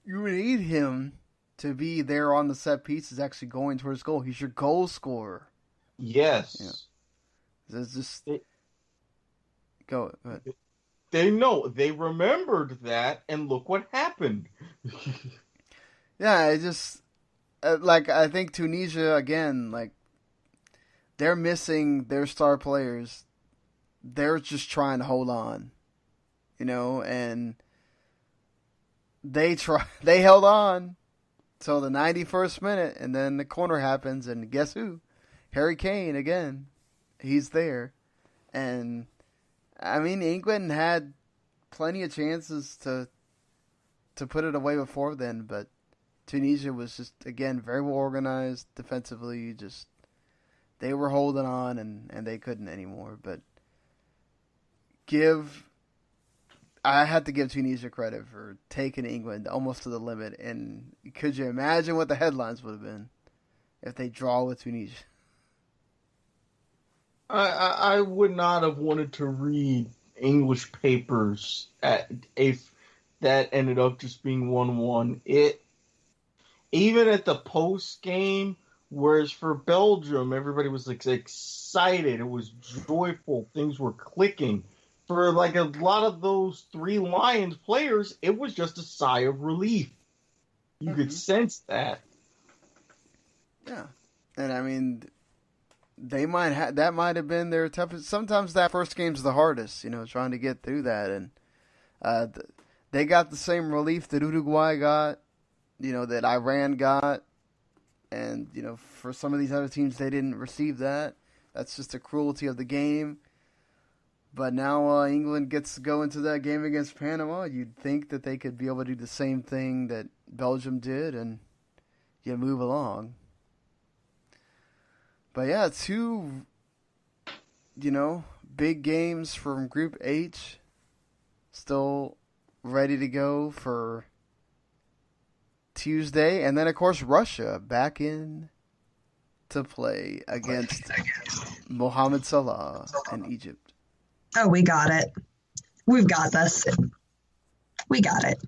You need him to be there on the set pieces, actually going towards goal. He's your goal scorer. Yes. Yeah. It's just... Go ahead. They know. They remembered that, and look what happened. Yeah, it just... like, I think Tunisia, again, like, they're missing their star players. They're just trying to hold on. You know, and they held on till the 91st minute, and then the corner happens, and guess who? Harry Kane again. He's there. And, I mean, England had plenty of chances to put it away before then, but Tunisia was just, again, very well organized defensively. Just, they were holding on, and they couldn't anymore. But I had to give Tunisia credit for taking England almost to the limit. And could you imagine what the headlines would have been if they draw with Tunisia? I would not have wanted to read English papers if that ended up just being 1-1. Even at the post game, whereas for Belgium, everybody was like excited. It was joyful. Things were clicking. For like a lot of those Three Lions players, it was just a sigh of relief. You could sense that. Yeah, and I mean, that might have been their toughest. Sometimes that first game's the hardest, trying to get through that, and they got the same relief that Uruguay got, that Iran got, and for some of these other teams they didn't receive that. That's just the cruelty of the game. But now England gets to go into that game against Panama. You'd think that they could be able to do the same thing that Belgium did, and you move along. But yeah, two, big games from Group H. Still ready to go for Tuesday. And then, of course, Russia back in to play against Mohamed Salah and Egypt. Oh, we got it. We've got this. We got it.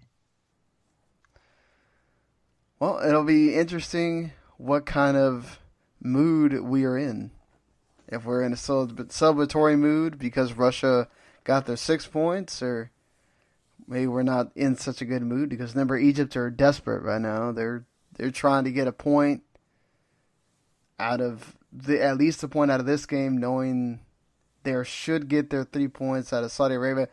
Well, it'll be interesting what kind of mood we are in. If we're in a celebratory mood because Russia got their 6 points, or maybe we're not in such a good mood because remember, Egypt are desperate right now. They're trying to get a point out of at least a point out of this game, knowing they should get their 3 points out of Saudi Arabia.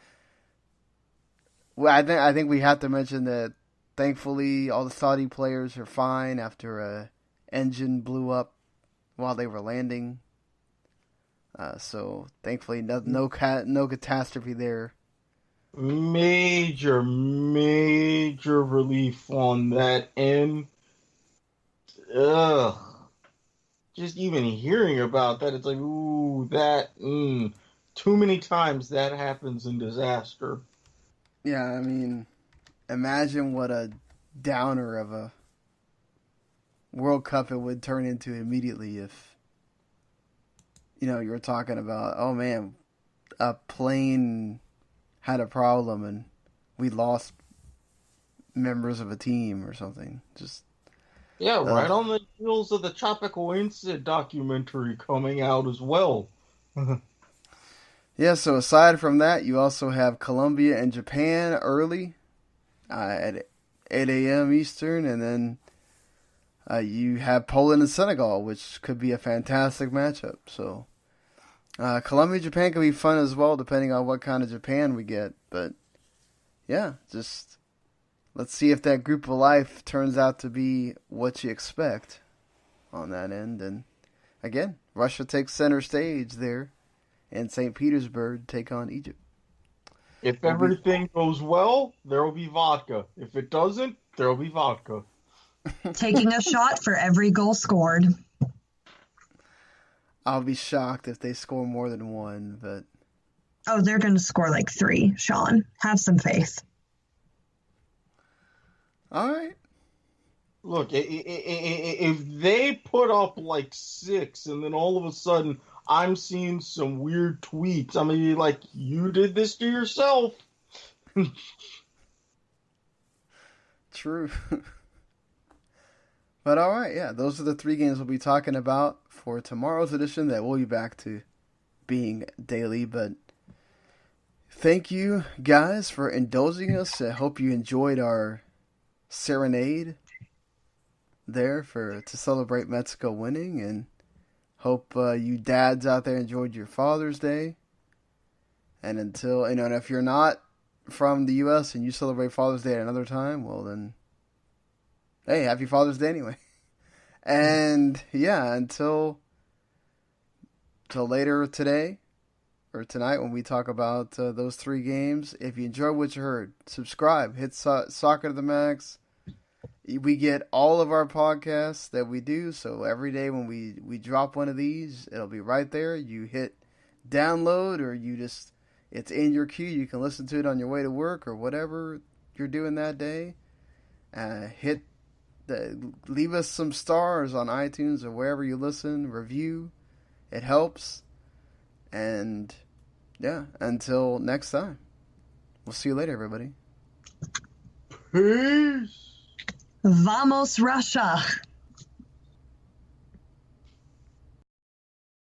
Well, I think we have to mention that thankfully all the Saudi players are fine after a engine blew up while they were landing. So thankfully no catastrophe there. Major relief on that end. Ugh. Just even hearing about that, it's like, ooh, too many times that happens in disaster. Yeah, I mean, imagine what a downer of a World Cup it would turn into immediately if, you were talking about, oh man, a plane had a problem and we lost members of a team or something. Just right on the heels of the Tropical Incident documentary coming out as well. Yeah, so aside from that, you also have Colombia and Japan early at 8 a.m. Eastern, and then you have Poland and Senegal, which could be a fantastic matchup. So Colombia and Japan could be fun as well, depending on what kind of Japan we get. But yeah, just let's see if that group of life turns out to be what you expect on that end. And again, Russia takes center stage there in St. Petersburg to take on Egypt. If everything goes well, there will be vodka. If it doesn't, there will be vodka. Taking a shot for every goal scored. I'll be shocked if they score more than one, but... Oh, they're going to score like 3, Sean. Have some faith. All right. Look, if they put up like 6 and then all of a sudden I'm seeing some weird tweets, I'm going to be like, you did this to yourself. True. But all right, yeah, those are the 3 games we'll be talking about for tomorrow's edition that we'll be back to being daily. But thank you guys for indulging us. I hope you enjoyed our serenade there to celebrate Mexico winning, and hope you dads out there enjoyed your Father's Day. And until, and if you're not from the U.S. and you celebrate Father's Day at another time, well then, hey, happy Father's Day anyway. And yeah, until later today or tonight when we talk about those 3 games, if you enjoyed what you heard, subscribe, hit Soccer to the Max. We get all of our podcasts that we do, so every day when we drop one of these, it'll be right there. You hit download, or it's in your queue. You can listen to it on your way to work or whatever you're doing that day. Leave us some stars on iTunes or wherever you listen. Review. It helps. And yeah, until next time, we'll see you later, everybody. Peace. Vamos, Russia.